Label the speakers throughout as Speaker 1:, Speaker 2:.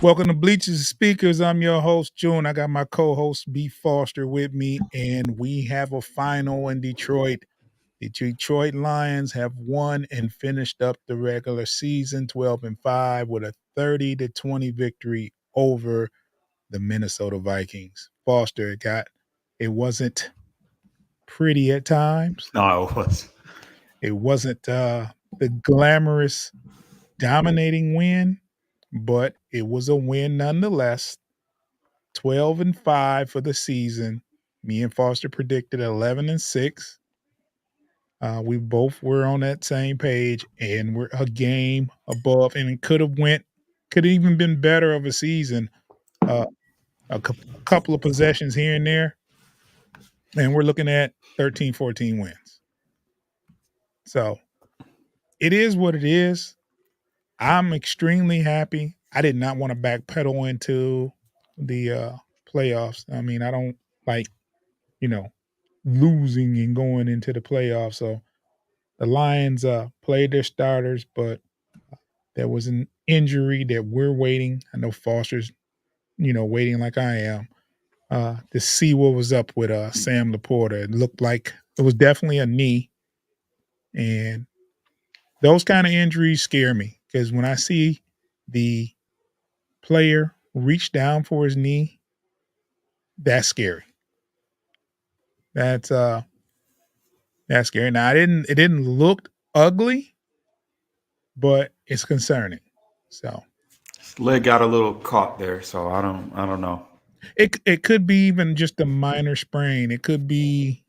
Speaker 1: Welcome to Bleachers and Speakers. I'm your host, June. I got my co-host, B. Foster, with me, and we have a final in Detroit. The Detroit Lions have won and finished up the regular season 12-5 with a 30-20 victory over the Minnesota Vikings. Foster, it wasn't pretty at times.
Speaker 2: No, it was.
Speaker 1: It wasn't the glamorous, dominating win, but it was a win nonetheless. 12-5 for the season. Me and Foster predicted 11-6. We both were on that same page, and we're a game above, and it could have even been better of a season. Uh, couple of possessions here and there, and we're looking at 13, 14 wins. So it is what it is. I'm extremely happy. I did not want to backpedal into the playoffs. I mean, I don't like, you know, losing and going into the playoffs. So the Lions played their starters, but there was an injury that we're waiting. I know Foster's, waiting like I am to see what was up with Sam Laporta. It looked like it was definitely a knee, and those kind of injuries scare me because when I see the player reach down for his knee, that's scary. That's uh that's scary. Now it didn't look ugly, but it's concerning. So
Speaker 2: His leg got a little caught there, so I don't know.
Speaker 1: it could be even just a minor sprain. It could be,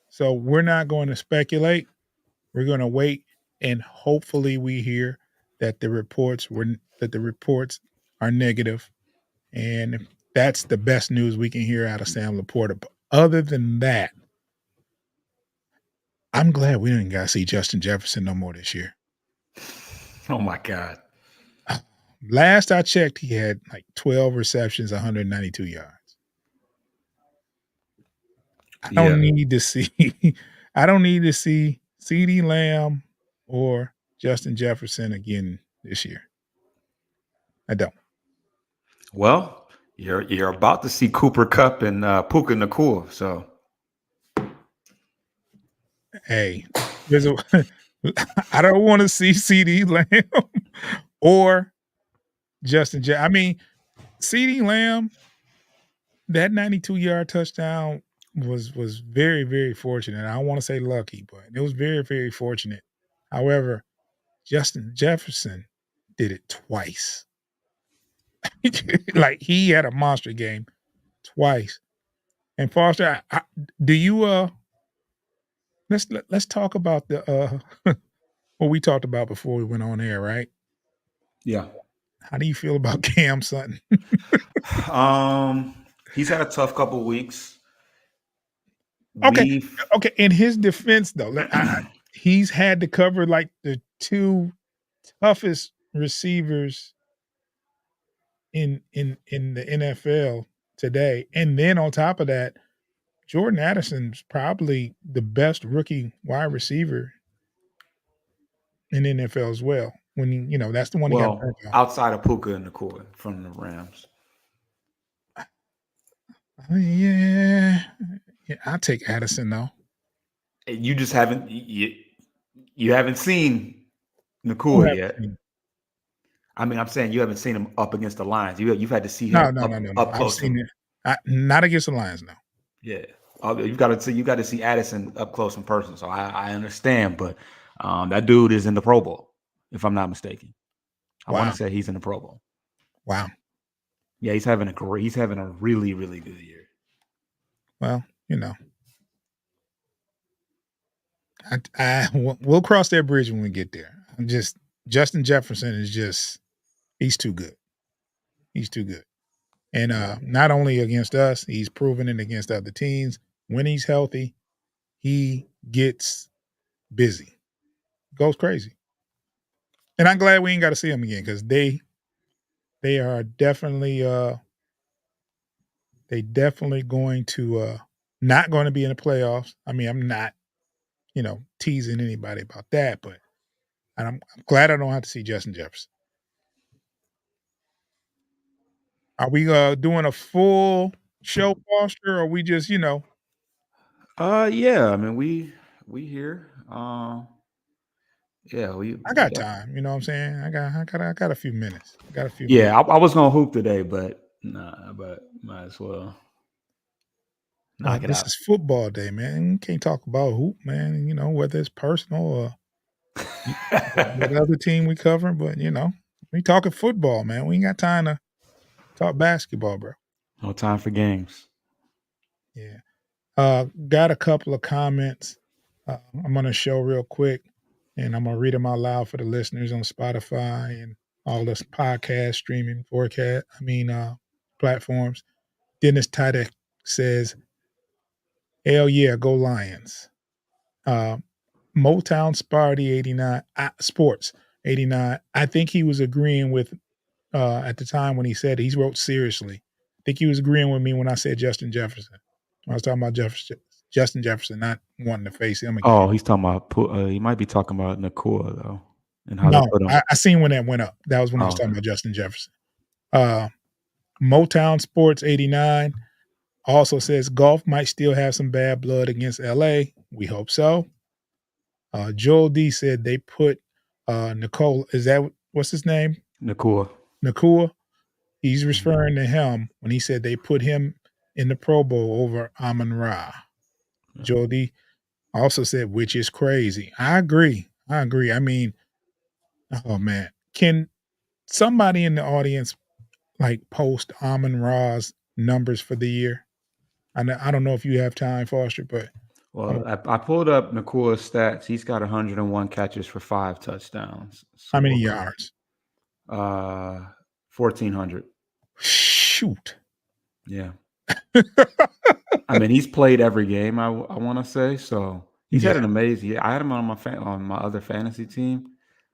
Speaker 1: So we're not going to speculate. We're going to wait, and hopefully we hear that the reports are negative, and that's the best news we can hear out of Sam Laporta. But other than that, I'm glad we didn't got to see Justin Jefferson no more this year.
Speaker 2: Oh my God.
Speaker 1: Last I checked, he had like 12 receptions, 192 yards. I
Speaker 2: Yeah.
Speaker 1: don't need to see I don't need to see CeeDee Lamb or Justin Jefferson again this year. I don't.
Speaker 2: Well, you're about to see Cooper Cup and Puka Nakua, so
Speaker 1: Hey, there's a I don't want to see CeeDee Lamb or I mean, CeeDee Lamb, that 92-yard touchdown was very, very fortunate. I don't want to say lucky, but it was very, very fortunate. However, Justin Jefferson did it twice. Like he had a monster game twice. And Foster, do you let's talk about the what we talked about before we went on air, right?
Speaker 2: yeah.
Speaker 1: How do you feel about Cam Sutton?
Speaker 2: Um, he's had a tough couple weeks.
Speaker 1: Okay,
Speaker 2: We
Speaker 1: okay. In his defense, though, he's had to cover like the two toughest receivers in the NFL today, and then on top of that, Jordan Addison's probably the best rookie wide receiver in the NFL as well. When that's the one he got burnt
Speaker 2: well
Speaker 1: on.
Speaker 2: outside of Puka and Nakua from the Rams.
Speaker 1: Yeah, yeah. I'll take Addison though.
Speaker 2: You just you haven't seen
Speaker 1: Who
Speaker 2: Nakua
Speaker 1: haven't
Speaker 2: yet.
Speaker 1: seen?
Speaker 2: I mean, I'm saying you haven't seen him up against the Lions. You've had to see
Speaker 1: No,
Speaker 2: him
Speaker 1: no, no,
Speaker 2: up
Speaker 1: no, no.
Speaker 2: up
Speaker 1: I've
Speaker 2: close.
Speaker 1: seen it. Not against the Lions, no.
Speaker 2: Yeah, you got to see Addison up close in person. So I understand, but that dude is in the Pro Bowl, if I'm not mistaken. I want
Speaker 1: Wow,
Speaker 2: to say he's in the Pro Bowl.
Speaker 1: wow.
Speaker 2: Yeah, he's having a really really good year.
Speaker 1: Well, we'll cross that bridge when we get there. Justin Jefferson is just he's too good. He's too good. And not only against us, he's proven it against other teams. When he's healthy, he gets busy, goes crazy. And I'm glad we ain't got to see him again because they are definitely going to not going to be in the playoffs. I mean, I'm not teasing anybody about that, but I'm glad I don't have to see Justin Jefferson. Are we doing a full show, Foster, or we just,
Speaker 2: Yeah. I mean, we here. Yeah,
Speaker 1: I
Speaker 2: we
Speaker 1: got
Speaker 2: got.
Speaker 1: time, you know what I'm saying? I got a few minutes. I got a few minutes.
Speaker 2: Yeah, I was gonna hoop today, but nah, but might as well knock it
Speaker 1: This
Speaker 2: out.
Speaker 1: is football day, man. You can't talk about hoop, man, whether it's personal or y what other team we covering, but, we talking football, man. We ain't got time to talk basketball, bro.
Speaker 2: No time for games.
Speaker 1: Yeah. Got a couple of comments, I'm gonna show real quick, and I'm gonna read them out loud for the listeners on Spotify and all this podcast streaming platforms. Dennis Tadek says, "Hell yeah, go Lions." Uh, Motown Sparty 89 Sports 89. I think he was agreeing with at the time when he wrote seriously. I think he was agreeing with me when I said Justin Jefferson. I was talking about Justin Jefferson not wanting to face him again.
Speaker 2: Oh, he's talking about. He might be talking about Nakua though, and how they
Speaker 1: No,
Speaker 2: put him.
Speaker 1: I seen when that went up. That was when I was
Speaker 2: Oh,
Speaker 1: talking
Speaker 2: okay.
Speaker 1: about Justin Jefferson. Uh, Motown Sports 89 also says golf might still have some bad blood against LA. We hope so. Joel D said they put Nicole, what's his name?
Speaker 2: Nakua.
Speaker 1: Nakua. He's
Speaker 2: Mhm.
Speaker 1: referring to him when he said they put him in the Pro Bowl over Amon-Ra.
Speaker 2: Yeah.
Speaker 1: Joel D also said, which is crazy. I agree. I agree. I mean, oh man. Can somebody in the audience like post Amon Ra's numbers for the year? I don't know if you have time, Foster, but
Speaker 2: Well,
Speaker 1: oh,
Speaker 2: I pulled up Nakua's stats. He's got 101 catches for 5 touchdowns.
Speaker 1: how many
Speaker 2: So
Speaker 1: yards?
Speaker 2: uh 1,400.
Speaker 1: Shoot.
Speaker 2: Yeah. I mean, he's played every game. I want to say so. He's
Speaker 1: Yeah,
Speaker 2: had an amazing. I had him on on my other fantasy team,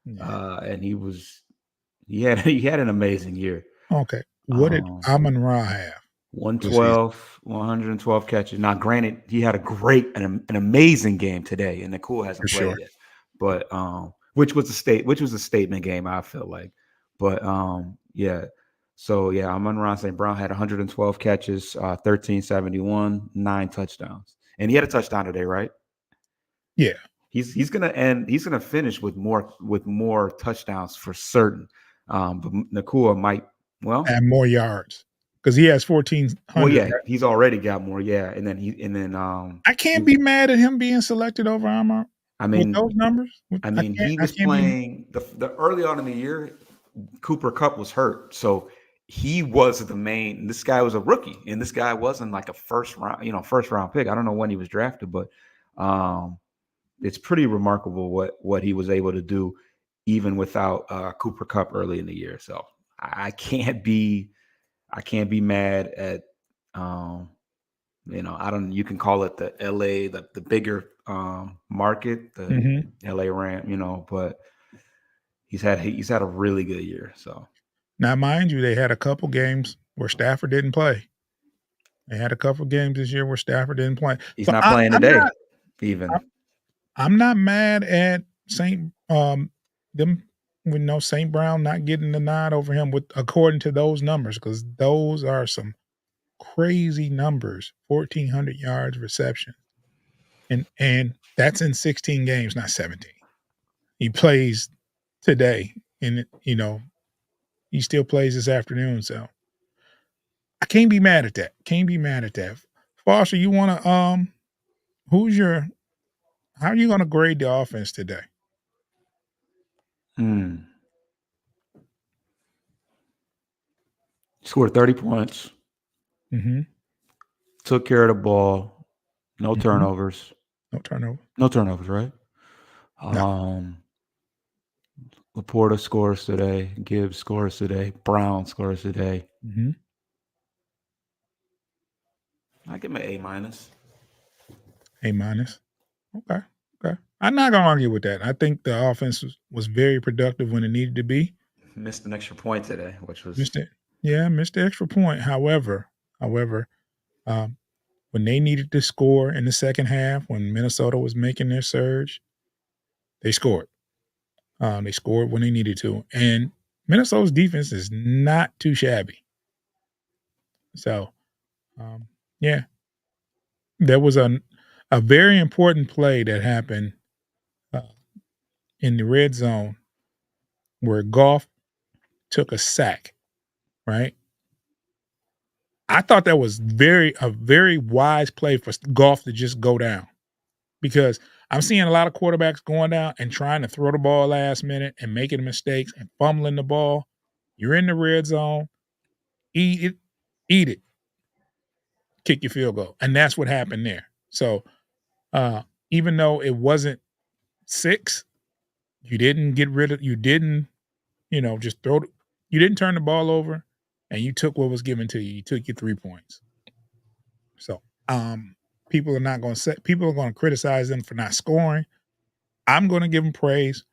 Speaker 1: yeah.
Speaker 2: and he had an amazing year.
Speaker 1: Okay. What did
Speaker 2: Um,
Speaker 1: Amon Ra have this season?
Speaker 2: 112 catches. Now, granted, he had a great an amazing game today, and Nicole
Speaker 1: For
Speaker 2: hasn't
Speaker 1: sure.
Speaker 2: played yet. But which was a statement game, I feel like. But yeah. So yeah, Amon-Ra St. Brown had 112 catches, 1371, 9 touchdowns. And he had a touchdown today, right?
Speaker 1: Yeah.
Speaker 2: He's gonna finish with more touchdowns for certain. But Nakua might well
Speaker 1: And more yards because he has
Speaker 2: Well,
Speaker 1: 1,400,
Speaker 2: yeah,
Speaker 1: right?
Speaker 2: he's already got more, yeah,
Speaker 1: I can't
Speaker 2: he
Speaker 1: be mad at him being selected over Amon
Speaker 2: I
Speaker 1: with
Speaker 2: mean
Speaker 1: those numbers.
Speaker 2: he
Speaker 1: I
Speaker 2: was
Speaker 1: can't be
Speaker 2: playing the early on in the year, Cooper Cup was hurt, so he was the main. This guy was a rookie, and this guy wasn't like a first round pick. I don't know when he was drafted, but um, it's pretty remarkable what he was able to do, even without Cooper Cup early in the year. So I I can't be mad at um, I don't. You can call it the LA, the bigger market, the
Speaker 1: mhm.
Speaker 2: LA Ram. But he's had a really good year. So
Speaker 1: Now, mind you, they had a couple games where Stafford didn't play. They had a couple games this year where Stafford didn't play.
Speaker 2: he's
Speaker 1: But
Speaker 2: not playing
Speaker 1: I'm
Speaker 2: today,
Speaker 1: not
Speaker 2: even.
Speaker 1: I'm not mad at Saint them with no Saint Brown not getting the nod over him with according to those numbers because those are some crazy numbers. 1,400 yards reception, and that's in 16 games, not 17. He plays today, and he still plays this afternoon. So I can't be mad at that. Can't be mad at that. Foster, you want to who's your how are you going to grade the offense today?
Speaker 2: Mm. Scored 30 points,
Speaker 1: Mm-hmm.
Speaker 2: took care of the ball, no
Speaker 1: Mm-hmm.
Speaker 2: turnovers,
Speaker 1: No turnover.
Speaker 2: no turnovers, right?
Speaker 1: No.
Speaker 2: Um, Laporta scores today, Gibbs scores today, Brown scores today.
Speaker 1: Mm-hmm.
Speaker 2: I give him an A minus.
Speaker 1: A minus. Okay. Okay. I'm not gonna argue with that. I think the offense was very productive when it needed to be.
Speaker 2: Missed an extra point today, which
Speaker 1: Missed
Speaker 2: was
Speaker 1: it. Yeah, missed the extra point. However, um, when they needed to score in the second half, when Minnesota was making their surge, they scored. They scored when they needed to, and Minnesota's defense is not too shabby. So, yeah, there was a very important play that happened uh, in the red zone where Goff took a sack, right? I thought that was a very wise play for Goff to just go down because I'm seeing a lot of quarterbacks going down and trying to throw the ball last minute and making mistakes and fumbling the ball. You're in the red zone, eat eat it, kick your field goal, and that's what happened there. So, uh, even though it wasn't 6, you didn't get rid of, you didn't, just you didn't turn the ball over, and you took what was given to you. You took your 3 points. So, people are not going to say, people are going to criticize them for not scoring. I'm going to give them praise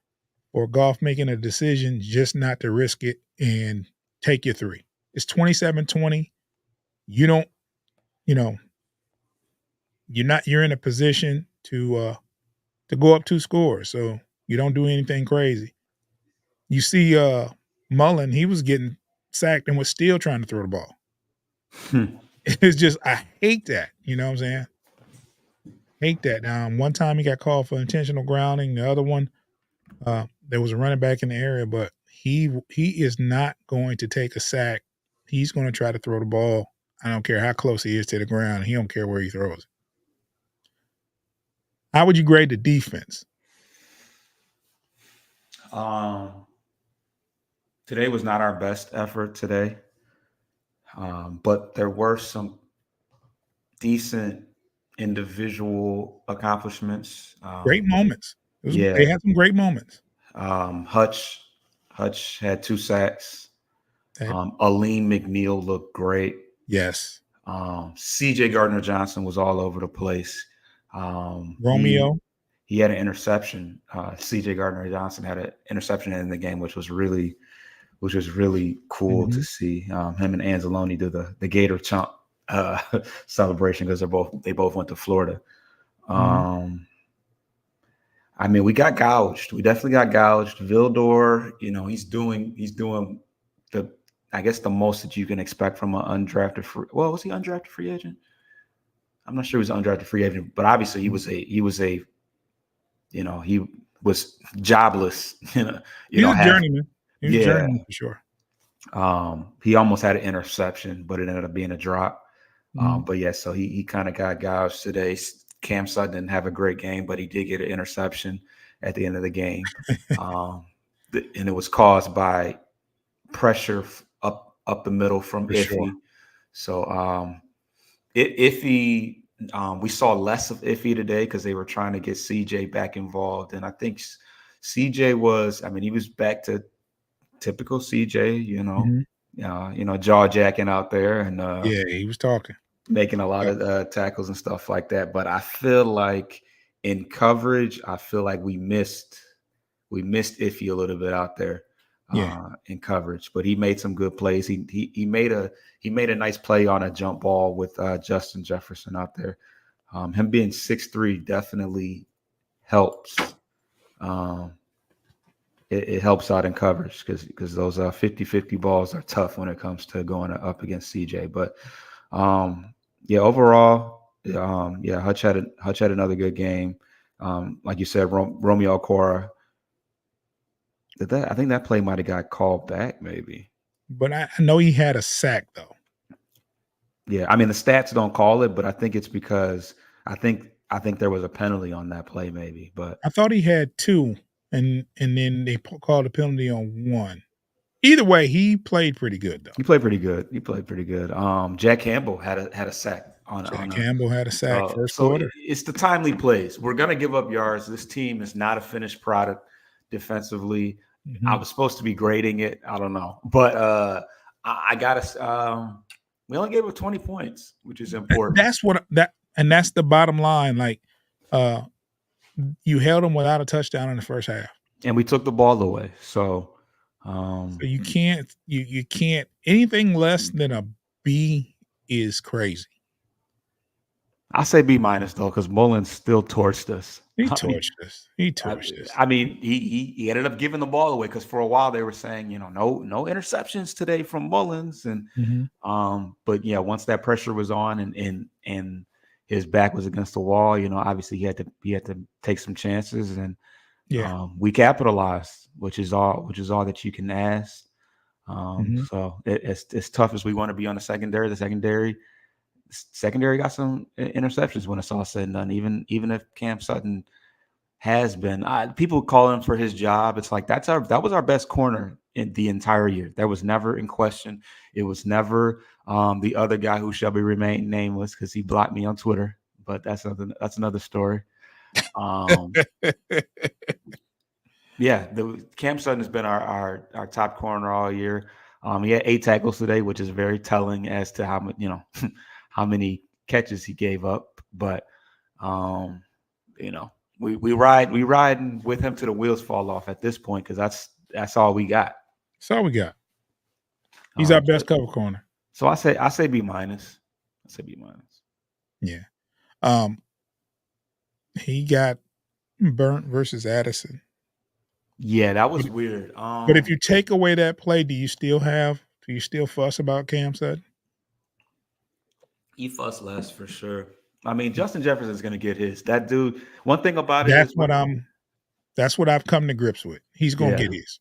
Speaker 1: for Goff making a decision just not to risk it and take your 3. It's 27-20. You don't, you know, you're in a position to go up 2 scores. So you don't do anything crazy. You see Mullen, he was getting sacked and was still trying to throw the ball. It's just I hate that. You know what I'm saying? Hate that. One time he got called for intentional grounding. The other one, there was a running back in the area, but he is not going to take a sack. He's going to try to throw the ball. I don't care how close he is to the ground. He don't care where he throws it. How would you grade the defense?
Speaker 2: Um, Today was not our best effort today, but there were some decent individual accomplishments.
Speaker 1: Great moments. They
Speaker 2: Yeah,
Speaker 1: had some great moments.
Speaker 2: Hutch had 2 sacks.
Speaker 1: That,
Speaker 2: Aleem McNeil looked great.
Speaker 1: yes.
Speaker 2: CJ Gardner Johnson was all over the place. He
Speaker 1: Romeo.
Speaker 2: he had an interception. CJ Gardner Johnson had an interception in the game, which was really cool to
Speaker 1: Mhm.
Speaker 2: see. Him and Anzalone do the Gator Chomp uh, celebration because they both went to Florida.
Speaker 1: Mhm.
Speaker 2: Um, I mean, we got gouged. We definitely got gouged. Vildor, he's doing the I guess the most that you can expect from an undrafted free. Well, was he undrafted free agent? I'm not sure he was an undrafted free agent, but obviously he was jobless.
Speaker 1: He's a
Speaker 2: Half
Speaker 1: journeyman. He's a
Speaker 2: yeah.
Speaker 1: journeyman for sure.
Speaker 2: He almost had an interception, but it ended up being a drop.
Speaker 1: Mhm.
Speaker 2: But yeah, so he kind of got gouged today. Cam Sutton didn't have a great game, but he did get an interception at the end of the game, um, and it was caused by pressure up the middle from
Speaker 1: For sure.
Speaker 2: Iffy. So Iffy, we saw less of Iffy today because they were trying to get CJ back involved, and I think CJ was. I mean, he was back to typical CJ,
Speaker 1: Mhm.
Speaker 2: jaw jacking out there and
Speaker 1: Yeah, he was talking.
Speaker 2: making a lot
Speaker 1: Yeah.
Speaker 2: of tackles and stuff like that. But I feel like in coverage, I feel like we missed Iffy a little bit out there
Speaker 1: Yeah.
Speaker 2: in coverage. But he made some good plays. He made a nice play on a jump ball with Justin Jefferson out there. Him being 6'3" definitely helps. Um, it helps out in coverage because those 50-50 balls are tough when it comes to going up against CJ. But yeah, overall, yeah, Hutch had another good game. Like you said, Romeo Cora. I think that play might have got called back, maybe.
Speaker 1: But I know he had a sack though.
Speaker 2: Yeah, I mean the stats don't call it, but I think it's because I think there was a penalty on that play, maybe. But
Speaker 1: I thought he had 2, and then they called a penalty on 1. Either way, he played pretty good though.
Speaker 2: he played pretty good. He played pretty good. Jack Campbell had a sack on
Speaker 1: Jack
Speaker 2: a
Speaker 1: Campbell had a sack first
Speaker 2: So
Speaker 1: quarter.
Speaker 2: it's the timely plays. We're gonna give up yards. This team is not a finished product defensively. I
Speaker 1: Mhm.
Speaker 2: was supposed to be grading it. I don't know, but I gotta. We only gave up 20 points, which is important,
Speaker 1: That's what that and that's the bottom line. Like, uh, you held them without a touchdown in the first half.
Speaker 2: and we took the ball away. So
Speaker 1: So you can't anything less than a B is crazy.
Speaker 2: I say B minus though, because Mullins still torched us.
Speaker 1: He
Speaker 2: I mean,
Speaker 1: torched us. He
Speaker 2: I,
Speaker 1: torched us.
Speaker 2: I mean, he ended up giving the ball away because for a while they were saying, no interceptions today from Mullins, and
Speaker 1: Mhm.
Speaker 2: but yeah, once that pressure was on and his back was against the wall, obviously he had to take some chances, and
Speaker 1: Yeah.
Speaker 2: we capitalized, which is all that you can ask.
Speaker 1: Mhm.
Speaker 2: So as tough as we want to be on the secondary got some interceptions when it's all said and done. Even if Cam Sutton has been, people call him for his job. It's like that was our best corner in the entire year. That was never in question. It was never the other guy who shall be remain nameless because he blocked me on Twitter. But that's another story. Um, yeah, the Cam Sutton has been our top corner all year. He had 8 tackles today, which is very telling as to how how many catches he gave up. But um, you know, we riding with him till the wheels fall off at this point because that's all we got.
Speaker 1: That's all we got. He's our
Speaker 2: So,
Speaker 1: best cover corner.
Speaker 2: so I say B minus. I say B minus.
Speaker 1: Yeah. Um, he got burnt versus Addison.
Speaker 2: Yeah, that
Speaker 1: But
Speaker 2: was weird.
Speaker 1: but if you take away that play, do you still fuss about Cam Sutton?
Speaker 2: He fuss less for sure. I mean, Justin Jefferson's gonna get his. That dude. One thing about it
Speaker 1: That's
Speaker 2: is
Speaker 1: what
Speaker 2: with
Speaker 1: I'm that's what I've come to grips with. He's gonna
Speaker 2: yeah,
Speaker 1: get his.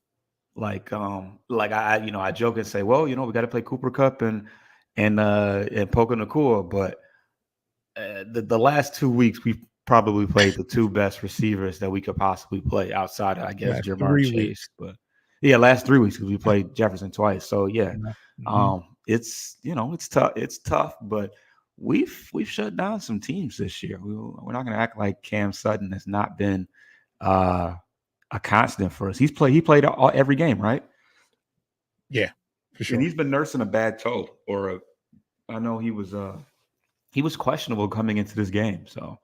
Speaker 2: like I joke and say, well, we got to play Cooper Cup and Poca Nakua, but the last 2 weeks we've probably played the two best receivers that we could possibly play outside of, I guess,
Speaker 1: Last
Speaker 2: Jamar
Speaker 1: 3
Speaker 2: Chase.
Speaker 1: weeks.
Speaker 2: But yeah, last 3 weeks because we played Jefferson twice. So yeah,
Speaker 1: Yeah. Mhm.
Speaker 2: it's tough. It's tough, but we've shut down some teams this year. We're not going to act like Cam Sutton has not been uh, a constant for us. He played every game, right?
Speaker 1: Yeah, for
Speaker 2: And
Speaker 1: sure.
Speaker 2: he's been nursing a bad toe, I know he was questionable coming into this game. So,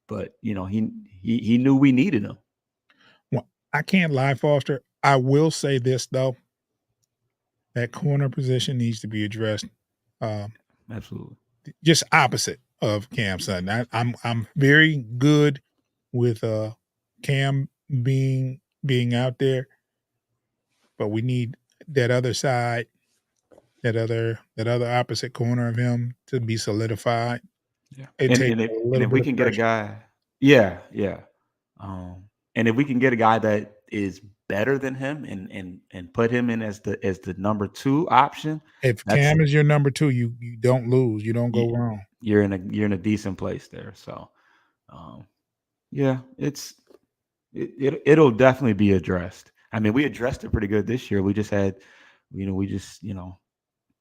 Speaker 2: but he knew we needed him.
Speaker 1: Well, I can't lie, Foster. I will say this though, that corner position needs to be addressed. Um,
Speaker 2: Absolutely.
Speaker 1: just opposite of Cam Sutton. I'm very good with Cam being out there, but we need that other side, that other opposite corner of him to be solidified.
Speaker 2: Yeah.
Speaker 1: It
Speaker 2: And
Speaker 1: takes
Speaker 2: and if
Speaker 1: a
Speaker 2: and
Speaker 1: little
Speaker 2: if
Speaker 1: bit
Speaker 2: we
Speaker 1: of
Speaker 2: can get a
Speaker 1: pressure.
Speaker 2: guy, yeah, yeah. And if we can get a guy that is better than him and put him in as the number two option,
Speaker 1: If
Speaker 2: that's
Speaker 1: Cam is your number two, you don't lose. You don't go
Speaker 2: you,
Speaker 1: wrong.
Speaker 2: you're in a decent place there. So um, yeah, it'll definitely be addressed. I mean, we addressed it pretty good this year. We just had, we just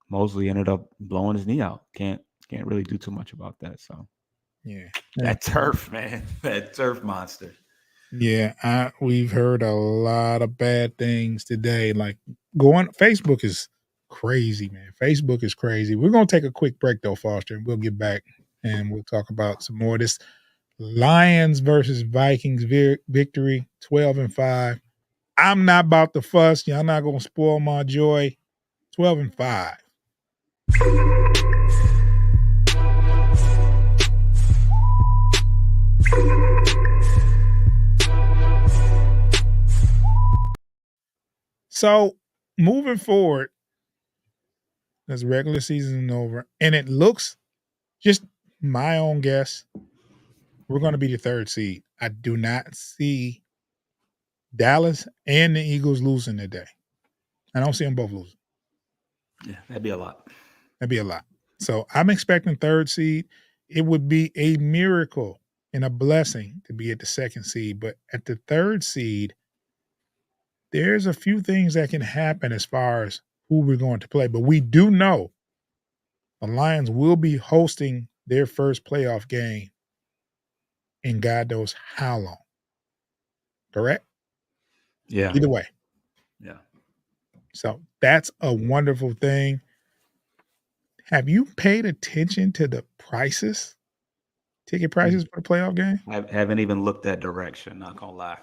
Speaker 2: Mosley ended up blowing his knee out. Can't really do too much about that. So
Speaker 1: Yeah. Yeah.
Speaker 2: that turf, man, that turf monster.
Speaker 1: Yeah, we've heard a lot of bad things today. Like going Facebook is crazy, man. Facebook is crazy. We're gonna take a quick break though, Foster, and we'll get back and we'll talk about some more of this Lions versus Vikings victory, 12-5. I'm not about to fuss. Y'all not gonna spoil my joy. 12-5. So moving forward, as regular season is over, and it looks just my own guess. We're going to be the third seed. I do not see Dallas and the Eagles losing today. I don't see them both losing.
Speaker 2: Yeah, that'd be a lot.
Speaker 1: That'd be a lot. So I'm expecting third seed. It would be a miracle and a blessing to be at the second seed. But at the third seed, there's a few things that can happen as far as who we're going to play. But we do know the Lions will be hosting their first playoff game in God knows how long. Correct?
Speaker 2: Yeah,
Speaker 1: Either way.
Speaker 2: yeah.
Speaker 1: So that's a wonderful thing. Have you paid attention to the prices, ticket prices for the playoff game?
Speaker 2: I haven't even looked that direction. Not gonna lie.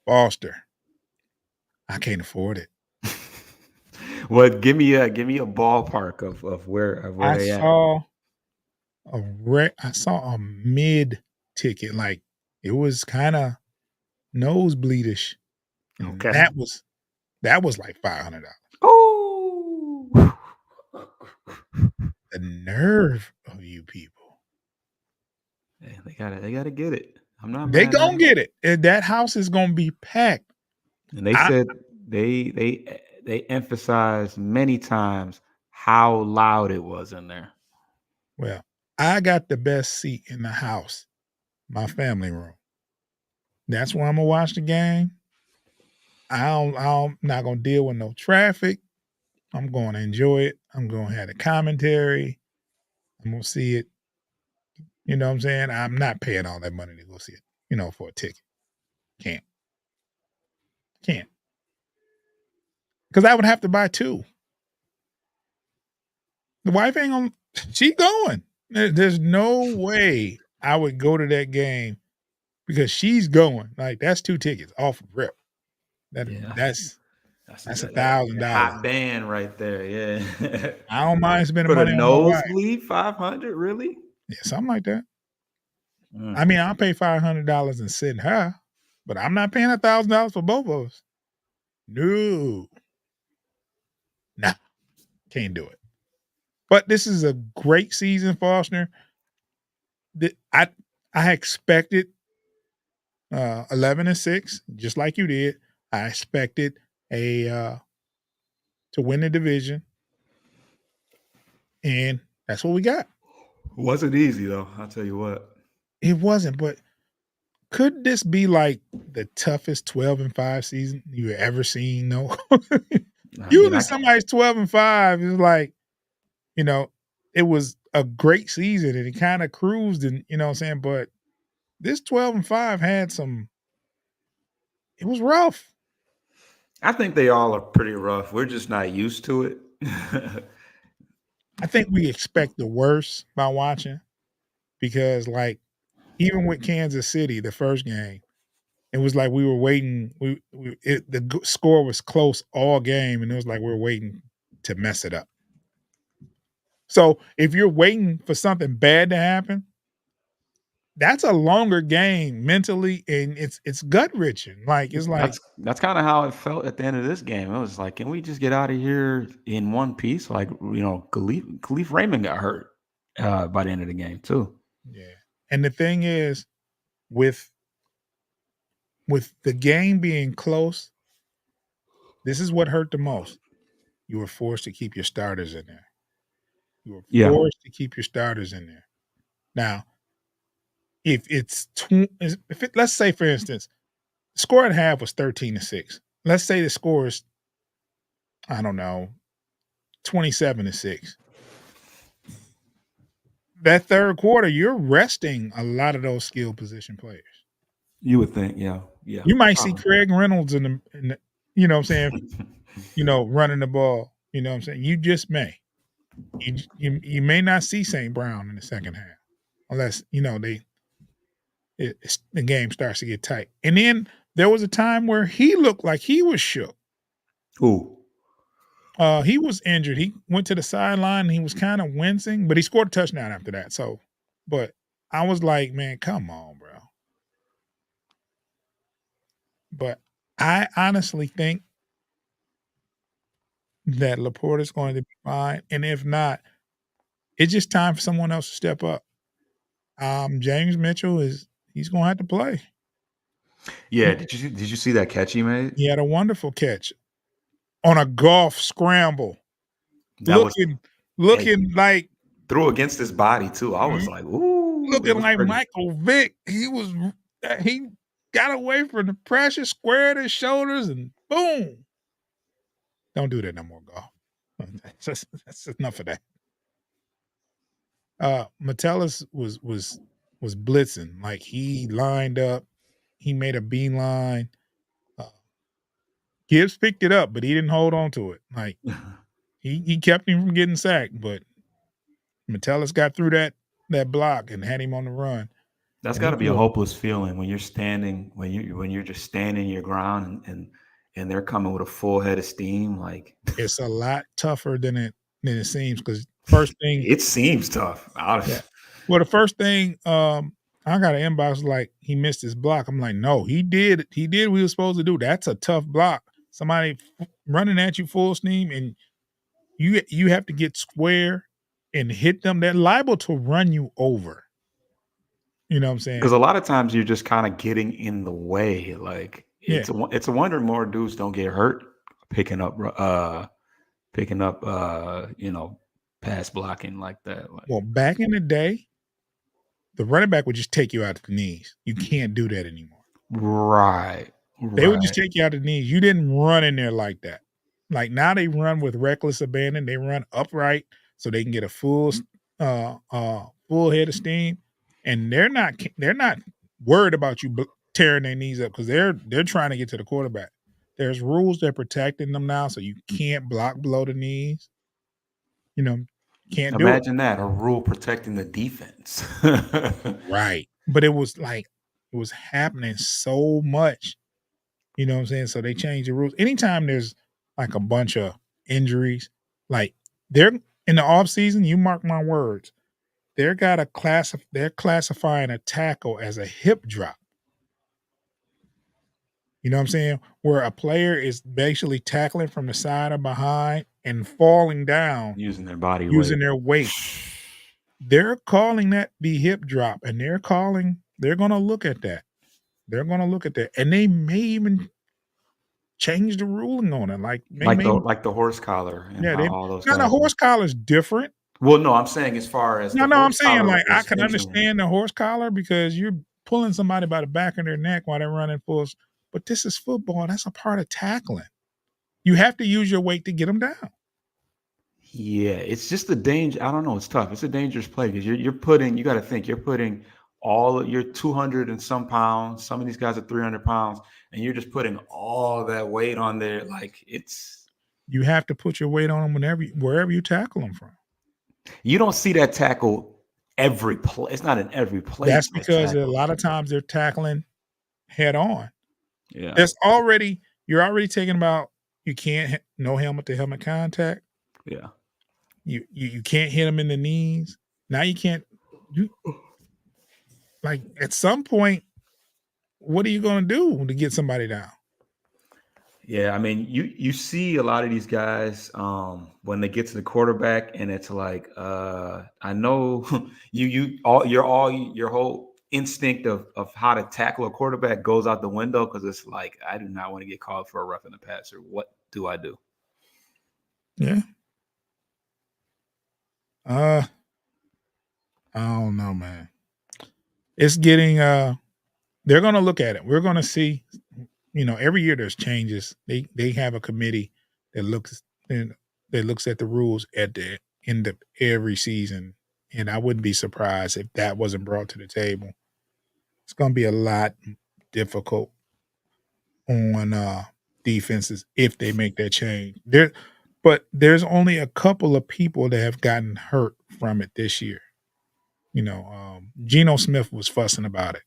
Speaker 1: Foster, I can't afford it.
Speaker 2: Well, give me a ballpark of where
Speaker 1: I
Speaker 2: they at.
Speaker 1: saw I saw a mid ticket, like, it was kinda nosebleedish, and
Speaker 2: Okay.
Speaker 1: that was like $500.
Speaker 2: Oh.
Speaker 1: The nerve of you people.
Speaker 2: Yeah, they gotta get it. I'm not
Speaker 1: They
Speaker 2: mad at
Speaker 1: gonna
Speaker 2: them.
Speaker 1: get it, and that house is gonna be packed.
Speaker 2: And they
Speaker 1: I
Speaker 2: said they emphasized many times how loud it was in there.
Speaker 1: well, I got the best seat in the house, my family room. That's where Imma watch the game. I'm not gonna deal with no traffic. I'm gonna enjoy it. I'm gonna have the commentary. I'm gonna see it, you know what I'm saying? I'm not paying all that money to go see it, for a ticket. Can't, can't, because I would have to buy 2. The wife ain't gonna she going. There's no way I would go to that game because she's going. Like, that's 2 tickets off rip. That
Speaker 2: Yeah,
Speaker 1: that's
Speaker 2: that's
Speaker 1: that's
Speaker 2: that
Speaker 1: $1,000.
Speaker 2: hot band right there. Yeah,
Speaker 1: I don't mind spending
Speaker 2: for the
Speaker 1: money on my wife.
Speaker 2: nosebleed, 500, really?
Speaker 1: Yeah, something like that. I
Speaker 2: Mm.
Speaker 1: mean, I'll pay $500 and sit in her, but I'm not paying $1,000 for both of us. No, nah, can't do it. But this is a great season, Foster. I expected 11-6, just like you did. I expected a to win the division, and that's what we got.
Speaker 2: Wasn't easy though. I'll tell you what.
Speaker 1: It wasn't, but could this be like the toughest 12-5 season you ever seen? No.
Speaker 2: I mean,
Speaker 1: Usually
Speaker 2: I can.
Speaker 1: somebody's 12-5 is like, you know, it was a great season and it kind of cruised and you know what I'm saying, but this 12-5 had some it was rough.
Speaker 2: I think they all are pretty rough. We're just not used to it.
Speaker 1: I think we expect the worst by watching because like even with Kansas City, the first game, it was like we were waiting. The score was close all game, and it was like we are waiting to mess it up. So if you're waiting for something bad to happen, that's a longer game mentally, and it's gut wrenching. Like it's like
Speaker 2: That's kind of how it felt at the end of this game. It was like, can we just get out of here in one piece? Like, Khalif Raymond got hurt by the end of the game too.
Speaker 1: yeah. And the thing is, with the game being close, this is what hurt the most. You were forced to keep your starters in there. You were
Speaker 2: Yeah,
Speaker 1: forced to keep your starters in there. Now, if it's if it, let's say for instance, the score at half was 13-6. Let's say the score is I don't know 27-6. That third quarter, you're resting a lot of those skill position players.
Speaker 2: you would think. Yeah, yeah,
Speaker 1: You might see
Speaker 2: probably.
Speaker 1: Craig Reynolds in the you know what I'm saying, running the ball. You know what I'm saying? You just may. You may not see St. Brown in the second half unless the game starts to get tight. And then there was a time where he looked like he was shook.
Speaker 2: Who?
Speaker 1: He was injured. He went to the sideline and he was kind of wincing, but he scored a touchdown after that. So, but I was like, man, come on, bro. But I honestly think that Laporta's going to be fine. And if not, it's just time for someone else to step up. James Mitchell he's gonna have to play.
Speaker 2: Yeah. Did you see that catch he made?
Speaker 1: He had a wonderful catch on a golf scramble,
Speaker 2: That was
Speaker 1: looking
Speaker 2: Hey,
Speaker 1: looking like
Speaker 2: threw against his body too. I was like, ooh, it
Speaker 1: looking
Speaker 2: was
Speaker 1: like
Speaker 2: pretty.
Speaker 1: Michael Vick. He got away from the pressure, squared his shoulders, and boom. Don't do that no more, golf. That's enough of that. Metellus was blitzing. Like he lined up, he made a beeline. Uh, Gibbs picked it up, but he didn't hold on to it. Like he kept him from getting sacked, but Metellus got through that block and had him on the run.
Speaker 2: That's
Speaker 1: And
Speaker 2: got to
Speaker 1: it
Speaker 2: be a
Speaker 1: was
Speaker 2: hopeless feeling when you're standing, when you're just standing your ground, and they're coming with a full head of steam. Like,
Speaker 1: it's a lot tougher than it seems because first thing,
Speaker 2: it seems tough.
Speaker 1: yeah, Well, the first thing, I got an inbox like he missed his block. I'm like, no, he did what he was supposed to do. That's a tough block. Somebody running at you full steam, and you have to get square and hit them. They're liable to run you over. You know what I'm
Speaker 2: Because
Speaker 1: saying?
Speaker 2: a lot of times you're just kind of getting in the way. Like
Speaker 1: Yeah.
Speaker 2: it's a wonder more dudes don't get hurt picking up pass blocking like that. Like
Speaker 1: Well, back in the day, the running back would just take you out at the knees. You can't do that anymore.
Speaker 2: right,
Speaker 1: They would just
Speaker 2: right.
Speaker 1: take you out the knees. You didn't run in there like that. Like, now they run with reckless abandon. They run upright so they can get a full head of steam, and they're not worried about you tearing their knees up because they're trying to get to the quarterback. There's rules that are protecting them now, so you can't block below the knees. You know, can't do it.
Speaker 2: Imagine that, a rule protecting the defense.
Speaker 1: Right. But it was happening so much. You know what I'm saying? So they changed the rules. Anytime there's like a bunch of injuries, like they're in the off season, you mark my words, they're classifying a tackle as a hip drop. You know what I'm saying? Where a player is basically tackling from the side or behind and falling down
Speaker 2: Using their body
Speaker 1: using
Speaker 2: weight.
Speaker 1: their weight. They're calling that the hip drop, and they're gonna look at that. They're gonna look at that. And they may even change the ruling on it. Like they
Speaker 2: Like
Speaker 1: may.
Speaker 2: the horse collar and
Speaker 1: Yeah,
Speaker 2: how
Speaker 1: they
Speaker 2: all those
Speaker 1: now the
Speaker 2: guys
Speaker 1: horse collar's different.
Speaker 2: well, no, I'm saying as far as
Speaker 1: No,
Speaker 2: the
Speaker 1: no, I'm
Speaker 2: horse
Speaker 1: saying,
Speaker 2: collar
Speaker 1: like, I can
Speaker 2: extension.
Speaker 1: understand the horse collar because you're pulling somebody by the back of their neck while they're running full s but this is football, that's a part of tackling. You have to use your weight to get them down.
Speaker 2: Yeah, it's just a danger. I don't know. It's tough. It's a dangerous play because you're putting. You got to think. You're putting all of your 200 and some pounds. Some of these guys are 300 pounds, and you're just putting all that weight on there. Like it's
Speaker 1: You have to put your weight on them wherever you tackle them from.
Speaker 2: you don't see that tackle every play. It's not in every play
Speaker 1: That's
Speaker 2: type
Speaker 1: because a
Speaker 2: tackle.
Speaker 1: lot of times they're tackling head on.
Speaker 2: Yeah,
Speaker 1: There's already you're already taking about you can't no helmet to helmet contact.
Speaker 2: yeah.
Speaker 1: You can't hit them in the knees. Now you can't you like at some point, what are you gonna do to get somebody down?
Speaker 2: Yeah, I mean, you see a lot of these guys when they get to the quarterback, and it's like, I know your whole instinct of how to tackle a quarterback goes out the window because it's like I do not want to get called for a roughing the passer. What do I do?
Speaker 1: Yeah. Uh, I don't know, man. It's getting they're gonna look at it. We're gonna see, every year there's changes. They have a committee that looks and that looks at the rules at the end of every season. And I wouldn't be surprised if that wasn't brought to the table. It's gonna be a lot difficult on defenses if they make that change. There's only a couple of people that have gotten hurt from it this year. Geno Smith was fussing about it.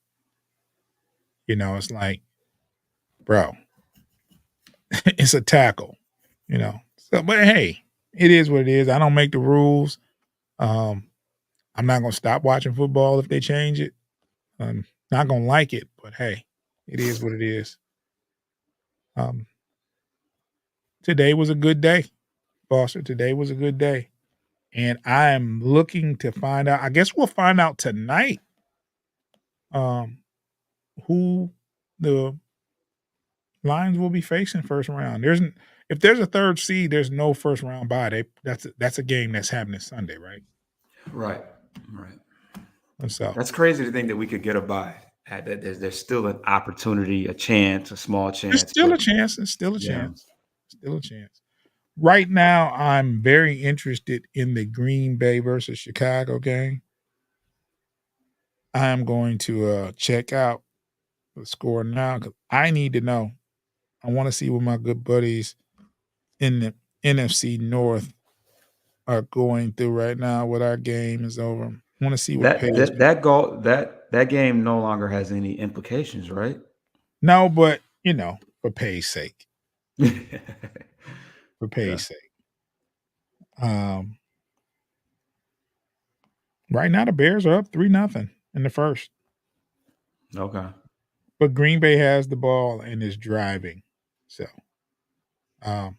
Speaker 1: It's like, bro, it's a tackle. So, but hey, it is what it is. I don't make the rules. Um, I'm not gonna stop watching football if they change it. I'm not gonna like it, but hey, it is what it is. Um, Today was a good day, Foster. Today was a good day. And I am looking to find out. I guess we'll find out tonight um, who the Lions will be facing first round. If there's a third seed, there's no first round bye. That's a game that's happening Sunday, right?
Speaker 2: Right, right.
Speaker 1: And so
Speaker 2: That's crazy to think that we could get a bye. That there's still an opportunity, a chance, a small
Speaker 1: there's
Speaker 2: chance,
Speaker 1: still
Speaker 2: but
Speaker 1: a chance. There's still a
Speaker 2: yeah.
Speaker 1: chance. Still a chance. Right now, I'm very interested in the Green Bay versus Chicago game. I'm going to check out the score now because I need to know. I want to see what my good buddies in the NFC North are going through right now. What our game is over. I want to see what
Speaker 2: That
Speaker 1: pays.
Speaker 2: that that goal that game no longer has any implications, right?
Speaker 1: No, but for pay's sake, for
Speaker 2: Yeah.
Speaker 1: pay's sake. Um, Right now, the Bears are up 3-0 in the first,
Speaker 2: Okay.
Speaker 1: but Green Bay has the ball and is driving. So, um,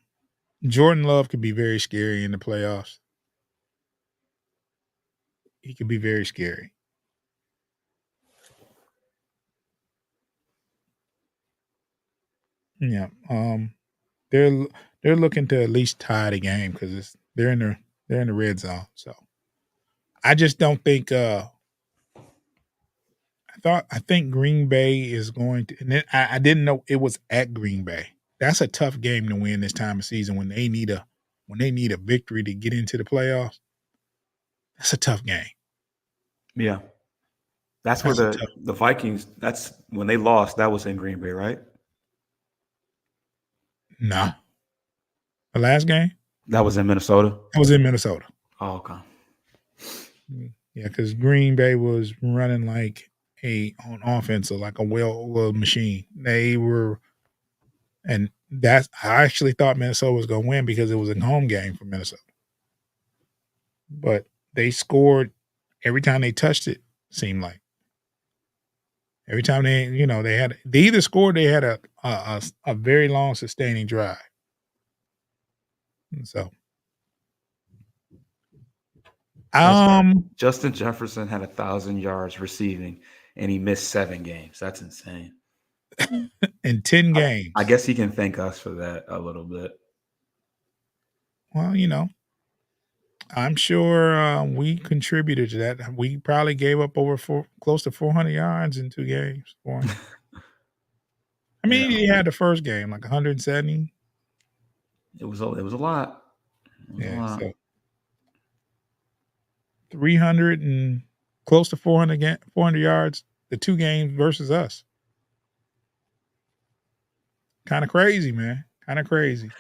Speaker 1: Jordan Love could be very scary in the playoffs. He could be very scary. Yeah. They're they're looking to at least tie the game because they're in the red zone. So I just don't think. I think Green Bay is going to, and then I didn't know it was at Green Bay. That's a tough game to win this time of season when they need a victory to get into the playoffs. That's a tough game.
Speaker 2: Yeah. That's where
Speaker 1: That's a tough.
Speaker 2: the Vikings, that's when they lost, that was in Green Bay, right?
Speaker 1: Nah, the last game
Speaker 2: That was in Minnesota.
Speaker 1: I was in Minnesota.
Speaker 2: Oh, okay.
Speaker 1: Yeah, because Green Bay was running like a on offense, so like a well-oiled machine. They were, and that's I actually thought Minnesota was going to win because it was a home game for Minnesota, but they scored every time they touched it. Seemed like every time they either scored, they had a very long sustaining drive. And so,
Speaker 2: Just,
Speaker 1: um,
Speaker 2: Justin Jefferson had 1,000 yards receiving, and he missed 7 games. That's insane.
Speaker 1: in 10
Speaker 2: I
Speaker 1: games,
Speaker 2: guess he can thank us for that a little bit.
Speaker 1: well, I'm sure we contributed to that. We probably gave up close to 400 yards in 2 games for him. I
Speaker 2: Yeah,
Speaker 1: mean, he had the first game like 170.
Speaker 2: it was a lot. It was a
Speaker 1: Yeah,
Speaker 2: lot.
Speaker 1: so 300 and close to 400 yards the 2 games versus us. Kind of crazy, man. Kind of crazy.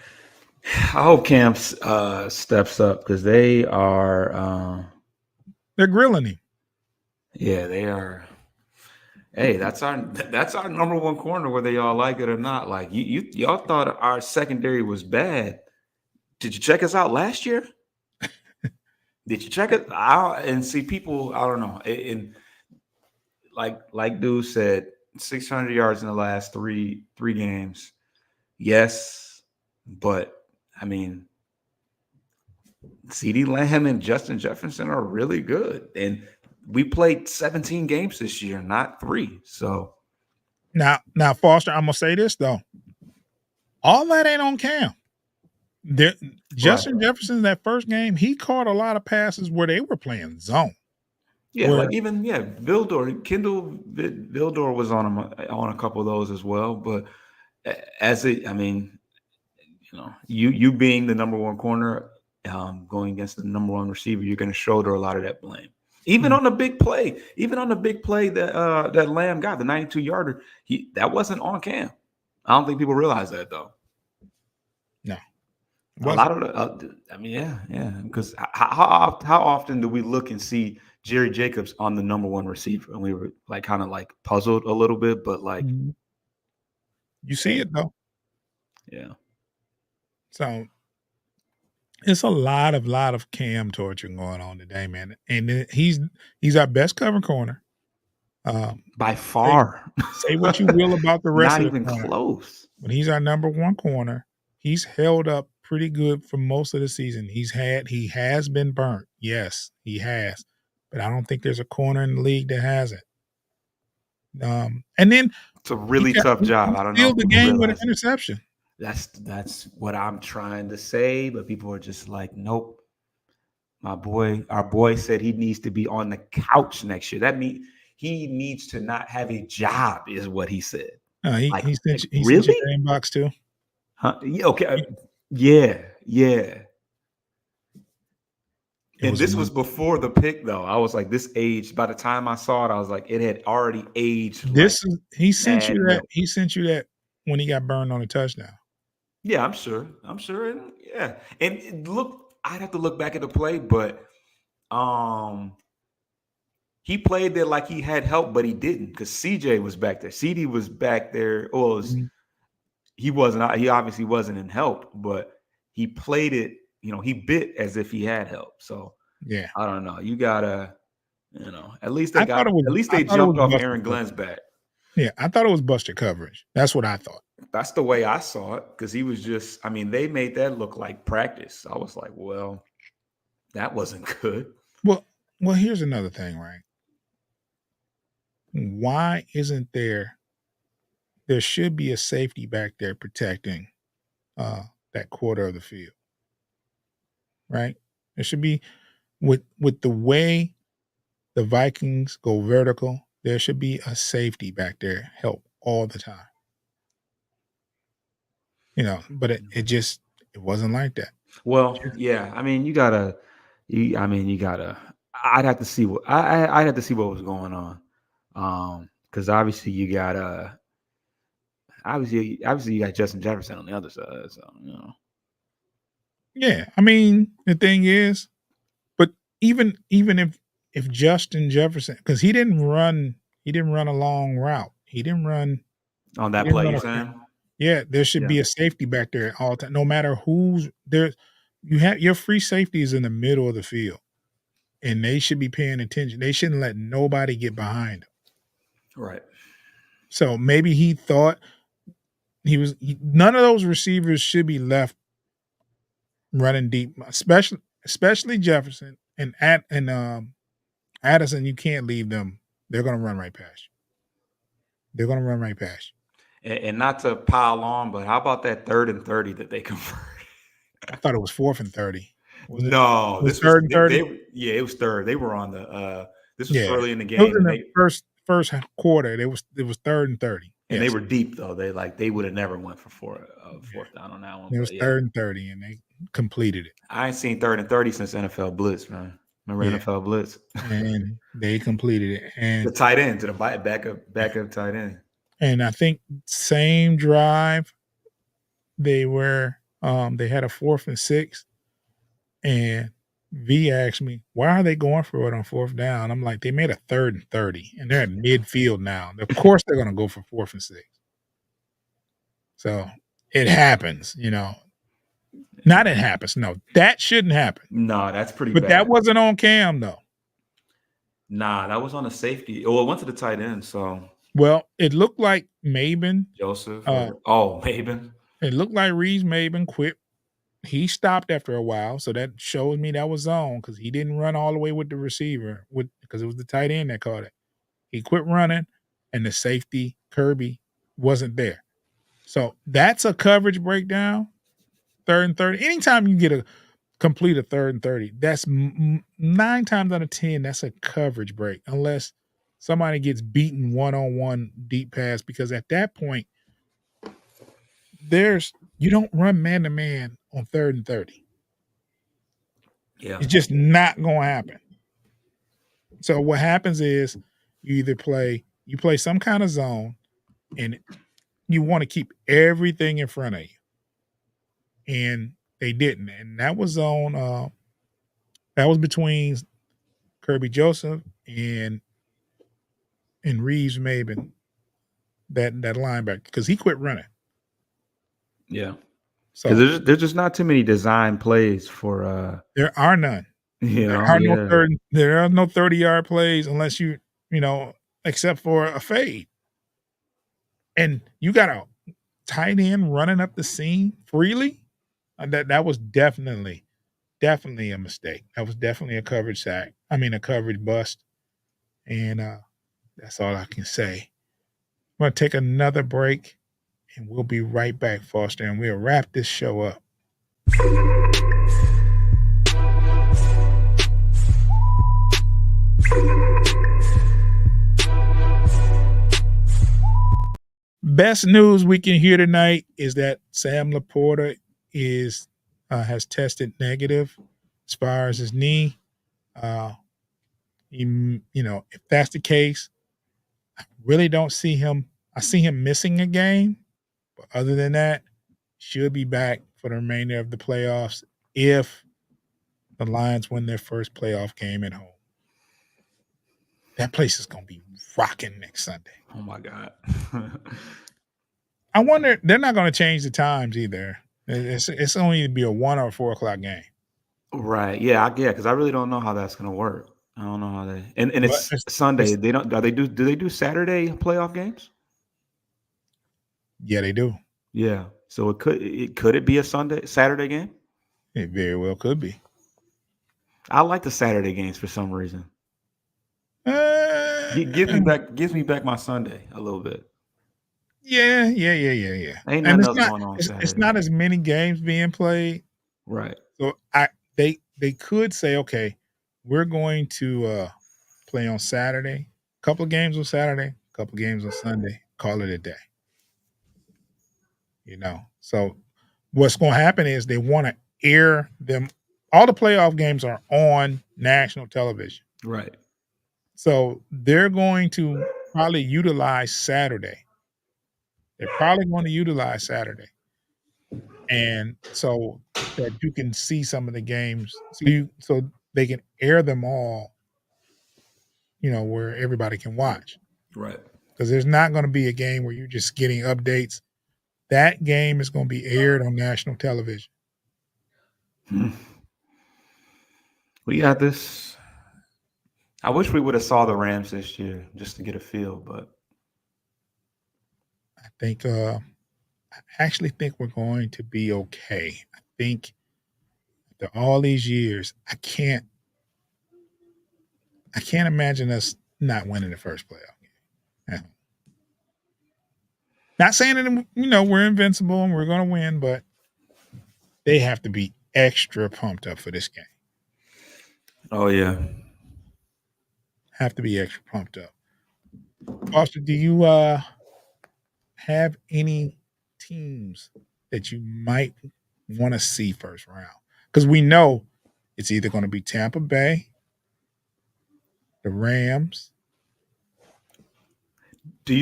Speaker 2: I hope Cam steps up because they are.
Speaker 1: They're grilling him.
Speaker 2: Yeah, they are. Hey, that's our number one corner, whether y'all like it or not. Like y'all thought our secondary was bad. Did you check us out last year? Did you check it out and see people? I don't know. And like dude said, 600 yards in the last three games. Yes, but I mean, CD Lamb and Justin Jefferson are really good, and we played 17 games this year, not 3. So
Speaker 1: Now, Foster, I'm gonna say this though. All that ain't on Cam. There,
Speaker 2: right.
Speaker 1: Justin Jefferson, that first game, he caught a lot of passes where they were playing zone.
Speaker 2: Yeah,
Speaker 1: Where
Speaker 2: like even Vildor, Vildor was on him on a couple of those as well. But I mean, you being the number one corner, going against the number one receiver, you're going to shoulder a lot of that blame. Even
Speaker 1: mm,
Speaker 2: on the big play, that that Lamb got, the 92-yarder, that wasn't on Cam. I don't think people realize that though.
Speaker 1: no, it
Speaker 2: A
Speaker 1: wasn't.
Speaker 2: lot of I mean, yeah. Because how often do we look and see Jerry Jacobs on the number one receiver, and we were like kind of like puzzled a little bit, but like,
Speaker 1: Mhm. You see
Speaker 2: hey,
Speaker 1: it though.
Speaker 2: yeah,
Speaker 1: So it's a lot of Cam torture going on today, man. And he's our best cover corner. Um,
Speaker 2: by
Speaker 1: say
Speaker 2: far,
Speaker 1: say what you will about the rest
Speaker 2: not
Speaker 1: of the
Speaker 2: even
Speaker 1: corner,
Speaker 2: close.
Speaker 1: but he's our number one corner. He's held up pretty good for most of the season. He has been burnt. Yes, he has. But I don't think there's a corner in the league that hasn't. And then
Speaker 2: It's a really tough job.
Speaker 1: he
Speaker 2: I don't know if
Speaker 1: sealed the
Speaker 2: people
Speaker 1: game with an
Speaker 2: realize it.
Speaker 1: interception.
Speaker 2: That's what I'm trying to say, but people are just like, nope. Our boy said he needs to be on the couch next year. That means he needs to not have a job, is what he said.
Speaker 1: He
Speaker 2: Like,
Speaker 1: he sent you
Speaker 2: really?
Speaker 1: the inbox too.
Speaker 2: Huh? Yeah, okay. Yeah.
Speaker 1: It
Speaker 2: And
Speaker 1: was a
Speaker 2: this was
Speaker 1: month.
Speaker 2: before the pick, though. I was like, this aged. By the time I saw it, I was like, it had already aged like
Speaker 1: This is he sent you
Speaker 2: bad
Speaker 1: that
Speaker 2: milk.
Speaker 1: he sent you that when he got burned on a touchdown.
Speaker 2: Yeah, I'm sure. And, yeah. Look, I'd have to look back at the play, but um, he played there like he had help, but he didn't because CJ was back there. CD was back there.
Speaker 1: Mhm.
Speaker 2: He wasn't. He obviously wasn't in help, but he played it. He bit as if he had help. So
Speaker 1: Yeah.
Speaker 2: I don't know. You gotta. At least
Speaker 1: I thought it was
Speaker 2: at least
Speaker 1: I
Speaker 2: they
Speaker 1: thought it was
Speaker 2: jumped off
Speaker 1: busted
Speaker 2: Aaron Glenn's
Speaker 1: coverage.
Speaker 2: back.
Speaker 1: Yeah, I thought it was busted coverage. That's what I thought.
Speaker 2: That's the way I saw it because he was just. I mean, they made that look like practice. I was like, well, that wasn't good.
Speaker 1: Well, here's another thing, right? Why isn't there should be a safety back there protecting uh that quarter of the field, right? There should be with the way the Vikings go vertical, there should be a safety back there help all the time. But it wasn't like that.
Speaker 2: Well, yeah. I mean, you gotta. I mean, you gotta. I'd have to see what I'd have to see what was going on. Because obviously you got obviously you got Justin Jefferson on the other side. So
Speaker 1: Yeah, I mean, the thing is, but even if Justin Jefferson, because he didn't run a long route.
Speaker 2: on
Speaker 1: He
Speaker 2: that
Speaker 1: didn't
Speaker 2: play,
Speaker 1: run
Speaker 2: you
Speaker 1: a
Speaker 2: saying?
Speaker 1: Yeah, there should
Speaker 2: Yeah.
Speaker 1: be a safety back there at all time. No matter who's there, you have your free safety is in the middle of the field, and they should be paying attention. They shouldn't let nobody get behind them.
Speaker 2: Right.
Speaker 1: So maybe he thought none of those receivers should be left running deep, especially Jefferson and Addison. You can't leave them. They're gonna run right past you. They're gonna run right past
Speaker 2: And not to pile on, but how about that 3rd and 30 that they converted?
Speaker 1: you. I thought it was 4th and 30. Was it?
Speaker 2: No,
Speaker 1: It was
Speaker 2: this was
Speaker 1: third and 30.
Speaker 2: yeah, it was third. They were on the this was
Speaker 1: Yeah,
Speaker 2: early in the
Speaker 1: it was
Speaker 2: game
Speaker 1: in
Speaker 2: and
Speaker 1: the first quarter. It was 3rd and 30.
Speaker 2: they
Speaker 1: Yes,
Speaker 2: were deep though. They would have never went for fourth down on that one.
Speaker 1: it was
Speaker 2: But yeah,
Speaker 1: 3rd and 30, and they completed it.
Speaker 2: I ain't seen 3rd and 30 since NFL Blitz, man. Remember
Speaker 1: Yeah,
Speaker 2: NFL Blitz?
Speaker 1: and they completed it,
Speaker 2: The tight end to the backup tight end.
Speaker 1: and I think same drive they had a 4th and 6, and V asked me, "Why are they going for it on 4th down?" I'm like, "They made a 3rd and 30, and they're at midfield now. Of course, they're gonna go for 4th and 6." So it happens. Not it happens. No, that shouldn't happen.
Speaker 2: No, that's pretty
Speaker 1: But that
Speaker 2: bad.
Speaker 1: wasn't on cam though.
Speaker 2: Nah, that was on a safety. Oh, it went to the tight end. So
Speaker 1: Well, it looked like Maben.
Speaker 2: Joseph
Speaker 1: Uh,
Speaker 2: or Maven.
Speaker 1: it looked like Reeves Maben quit. He stopped after a while, so that shows me that was zone because he didn't run all the way with the receiver because it was the tight end that caught it. He quit running, and the safety Kirby wasn't there. So that's a coverage breakdown. 3rd and 30. Anytime you get a complete a 3rd and 30, that's 9 times out of 10. That's a coverage break, unless somebody gets beaten one-on-one deep pass. Because at that point, you don't run man-to-man on 3rd and 30.
Speaker 2: Yeah.
Speaker 1: It's just not going to happen. So what happens is you play some kind of zone, and you want to keep everything in front of you. And they didn't. And that was between Kirby Joseph and Reeves Maben, that linebacker, because he quit running.
Speaker 2: Yeah.
Speaker 1: So
Speaker 2: Because there's just not too many design plays for
Speaker 1: there are none.
Speaker 2: yeah.
Speaker 1: There are no 30-yard plays unless except for a fade. And you got a tight end running up the seam freely. That was definitely a mistake. That was definitely a coverage sack. I mean, a coverage bust. And that's all I can say. I'm going to take another break, and we'll be right back, Foster, and we'll wrap this show up. Best news we can hear tonight is that Sam Laporta has tested negative as far as his knee. If that's the case, I really don't see him. I see him missing a game, but other than that, should be back for the remainder of the playoffs if the Lions win their first playoff game at home. That place is going to be rocking next Sunday.
Speaker 2: Oh my God.
Speaker 1: I wonder, they're not going to change the times either. It's only to be a 1 or 4 o'clock game.
Speaker 2: Right. Yeah. Because I really don't know how that's going to work. I don't know how they and
Speaker 1: But
Speaker 2: it's Sunday.
Speaker 1: it's
Speaker 2: They don't are they do they do Saturday playoff games?
Speaker 1: yeah, they do.
Speaker 2: Yeah. So could it be a Saturday game?
Speaker 1: It very well could be.
Speaker 2: I like the Saturday games for some reason.
Speaker 1: Uh,
Speaker 2: Gives me back my Sunday a little bit.
Speaker 1: yeah.
Speaker 2: Ain't
Speaker 1: And
Speaker 2: nothing else going on
Speaker 1: it's
Speaker 2: Saturday.
Speaker 1: not as many games being played.
Speaker 2: Right.
Speaker 1: So they could say, okay, we're going to play on Saturday, couple of games on Saturday, couple games on Sunday, call it a day. So what's going to happen is they want to air them. All the playoff games are on national television,
Speaker 2: Right.
Speaker 1: so they're going to probably utilize Saturday. They're probably going to utilize Saturday, and so that you can see some of the games, so they can air them all, where everybody can watch.
Speaker 2: Right.
Speaker 1: Because there's not going to be a game where you're just getting updates. That game is going to be aired on national television.
Speaker 2: Hmm. We got this. I wish we would have saw the Rams this year just to get a feel, but
Speaker 1: I think I actually think we're going to be okay. I think after all these years, I can't imagine us not winning the first playoff game. Yeah. Not saying that we're invincible and we're going to win, but they have to be extra pumped up for this game.
Speaker 2: oh yeah.
Speaker 1: Have to be extra pumped up. Foster, do you have any teams that you might want to see first round? Because we know it's either going to be Tampa Bay, the Rams.
Speaker 2: So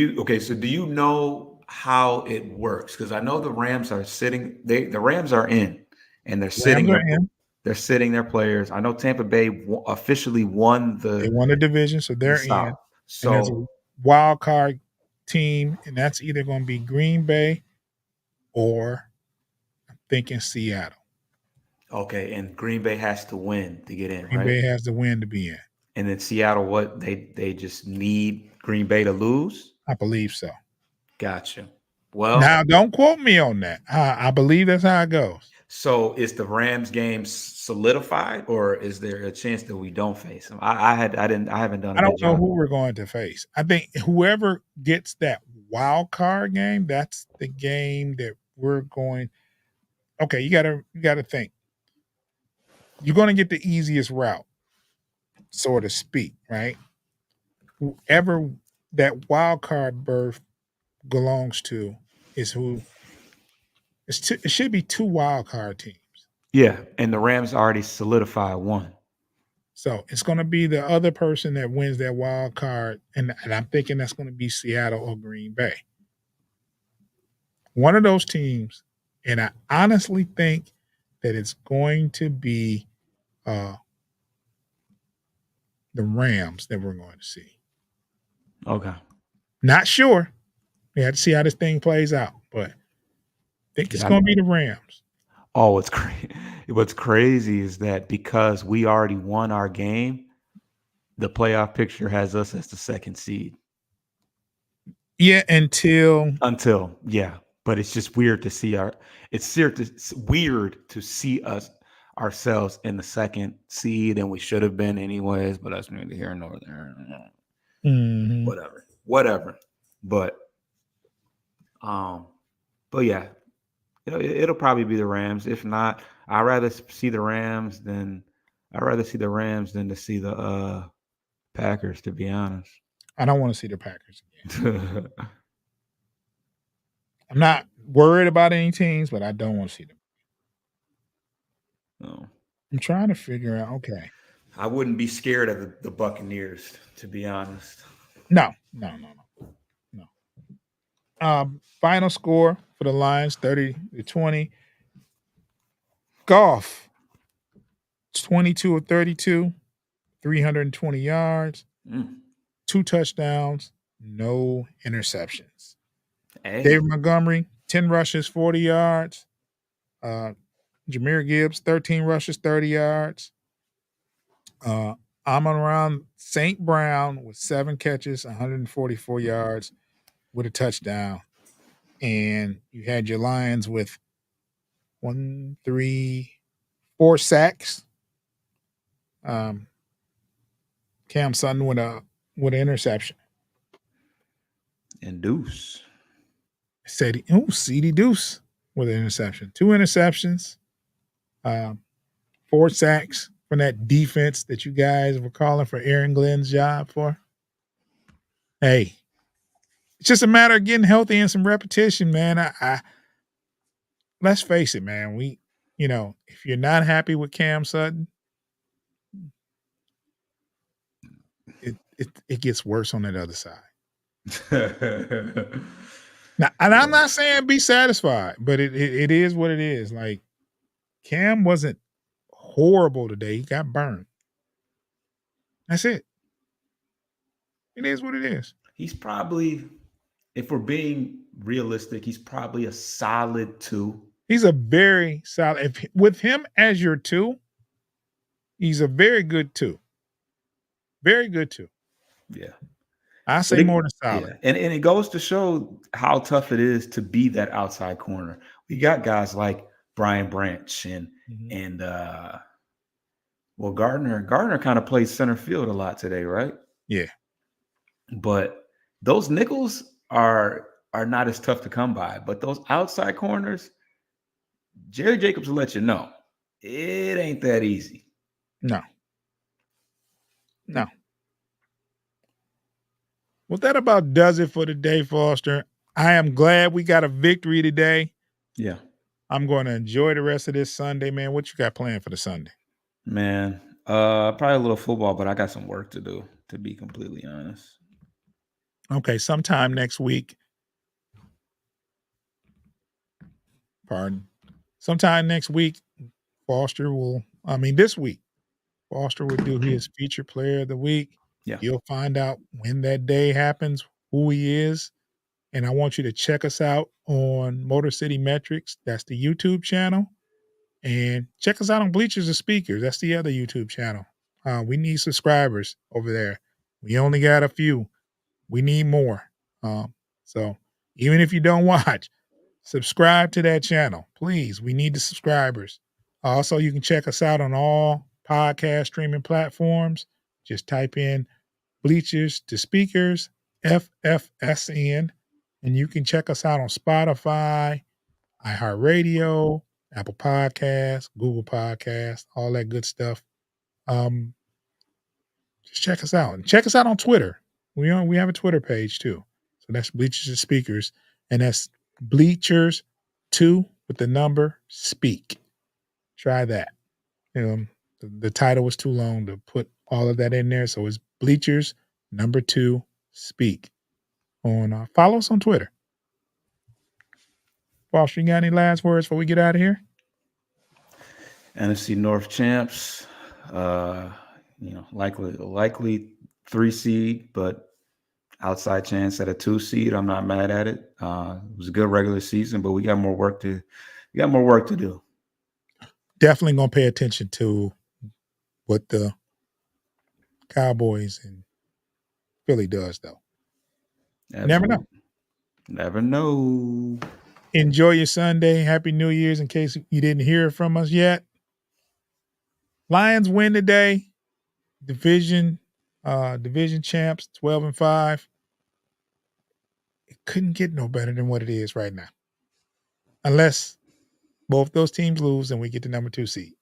Speaker 2: do you know how it works? Because I know the Rams are sitting the Rams are in and
Speaker 1: Rams are in.
Speaker 2: they're sitting their players. I know Tampa Bay officially won
Speaker 1: They won the division, so
Speaker 2: the
Speaker 1: they're in.
Speaker 2: South.
Speaker 1: And there's a
Speaker 2: So
Speaker 1: wild card team, and that's either going to be Green Bay or I'm thinking Seattle.
Speaker 2: okay, and Green Bay has to win to get in,
Speaker 1: Green
Speaker 2: right?
Speaker 1: Bay has the win to be in.
Speaker 2: And then Seattle, what they just need Green Bay to lose.
Speaker 1: I believe so.
Speaker 2: Gotcha. Well,
Speaker 1: Now, don't quote me on that. I believe that's how it goes.
Speaker 2: so is the Rams game solidified, or is there a chance that we don't face them? I haven't done a
Speaker 1: I
Speaker 2: good
Speaker 1: don't know
Speaker 2: job.
Speaker 1: who we're going to face. I think whoever gets that wild card game, that's the game that we're going. Okay, you gotta think. You're going to get the easiest route, so to speak, right? Whoever that wild card berth belongs to is who. It should be two wild card teams.
Speaker 2: Yeah, and the Rams already solidified one.
Speaker 1: So it's going to be the other person that wins that wild card, and I'm thinking that's going to be Seattle or Green Bay. One of those teams, and I honestly think that it's going to be uh, the Rams that we're going to see.
Speaker 2: Okay.
Speaker 1: Not sure. We have to see how this thing plays out, but I think it's
Speaker 2: Yeah.
Speaker 1: going to be the Rams.
Speaker 2: Oh, what's crazy? What's crazy is that because we already won our game, the playoff picture has us as the second seed.
Speaker 1: Yeah, until
Speaker 2: Until yeah, but it's just weird to see it's weird to see us ourselves in the second seed, and we should have been anyways. But that's neither here nor there.
Speaker 1: mhm.
Speaker 2: Whatever. But um, but yeah, it'll probably be the Rams. If not, I'd rather see the Rams than to see the Packers. To be honest.
Speaker 1: I don't want to see the Packers again. I'm not worried about any teams, but I don't want to see them.
Speaker 2: No.
Speaker 1: I'm trying to figure out. Okay,
Speaker 2: I wouldn't be scared of the Buccaneers, to be honest.
Speaker 1: no. Final score for the Lions 30-20. Golf 22 of 32, 320 yards,
Speaker 2: Mm.
Speaker 1: 2 touchdowns, no interceptions.
Speaker 2: Hey,
Speaker 1: David Montgomery 10 rushes, 40 yards. Uh, Jameer Gibbs 13 rushes, 30 yards. Uh, Amon-Ra St. Brown with 7 catches, 144 yards with a touchdown. And you had your Lions with 1, 3, 4 sacks. Cam Sutton with an interception.
Speaker 2: And Deuce.
Speaker 1: CD Deuce with an interception. 2 interceptions. 4 sacks from that defense that you guys were calling for Aaron Glenn's job for. Hey, it's just a matter of getting healthy and some repetition, man. I let's face it, man. If you're not happy with Cam Sutton, it gets worse on that other side. Now, and I'm not saying be satisfied, but it is what it is. Like, Cam wasn't horrible today. He got burned. That's it. It is what it is.
Speaker 2: He's probably, if we're being realistic, he's probably a solid 2.
Speaker 1: He's a very solid. With him as your 2, he's a very good 2. Very good 2.
Speaker 2: Yeah.
Speaker 1: I say more than solid.
Speaker 2: Yeah. And it goes to show how tough it is to be that outside corner. We got guys like Brian Branch and Gardner kind of plays center field a lot today, right?
Speaker 1: Yeah.
Speaker 2: But those nickels are not as tough to come by. But those outside corners, Jerry Jacobs will let you know it ain't that easy.
Speaker 1: No. Well, that about does it for today, Foster. I am glad we got a victory today.
Speaker 2: Yeah.
Speaker 1: I'm going to enjoy the rest of this Sunday, man. What you got planned for the Sunday?
Speaker 2: Man, probably a little football, but I got some work to do, to be completely honest.
Speaker 1: Okay, sometime next week. Sometime next week, this week, Foster will do his feature player of the week.
Speaker 2: Yeah.
Speaker 1: You'll find out when that day happens, who he is. And I want you to check us out on Motor City Metrics. That's the YouTube channel. And check us out on Bleachers and Speakers. That's the other YouTube channel. We need subscribers over there. We only got a few. We need more. So even if you don't watch, subscribe to that channel. Please, we need the subscribers. Also, you can check us out on all podcast streaming platforms. Just type in Bleachers to Speakers, FFSN, and you can check us out on Spotify, iHeartRadio, Apple Podcasts, Google Podcasts, all that good stuff. Just check us out. And check us out on Twitter. We have a Twitter page too. So that's Bleachers to Speakers. And that's Bleachers 2 with the number Speak. Try that. The title was too long to put all of that in there. So it's Bleachers 2 Speak. Follow us on Twitter. Foster, you got any last words before we get out of here?
Speaker 2: NFC North champs, likely 3 seed, but outside chance at a 2 seed. I'm not mad at it. It was a good regular season, but we got more work to do.
Speaker 1: Definitely gonna pay attention to what the Cowboys and Philly does, though.
Speaker 2: Absolutely. Never know.
Speaker 1: Enjoy your Sunday. Happy New Year's in case you didn't hear from us yet. Lions win today. Division champs, 12-5. It couldn't get no better than what it is right now. Unless both those teams lose and we get the number 2 seed.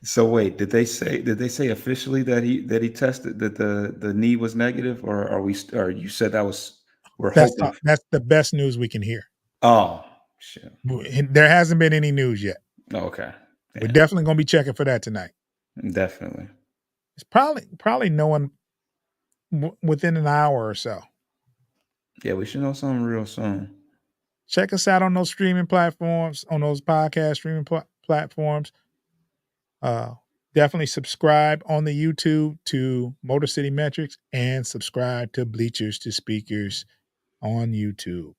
Speaker 2: So wait, did they say officially that he tested, that the knee was negative, or you said we're hoping?
Speaker 1: That's the best news we can hear.
Speaker 2: Oh shit.
Speaker 1: There hasn't been any news yet.
Speaker 2: Oh, okay.
Speaker 1: Yeah. We're definitely gonna be checking for that tonight.
Speaker 2: Definitely.
Speaker 1: It's probably knowing within an hour or so.
Speaker 2: Yeah, we should know something real soon.
Speaker 1: Check us out on those streaming platforms, on those podcast streaming platforms. Definitely subscribe on the YouTube to Motor City Metrics and subscribe to Bleachers to Speakers on YouTube.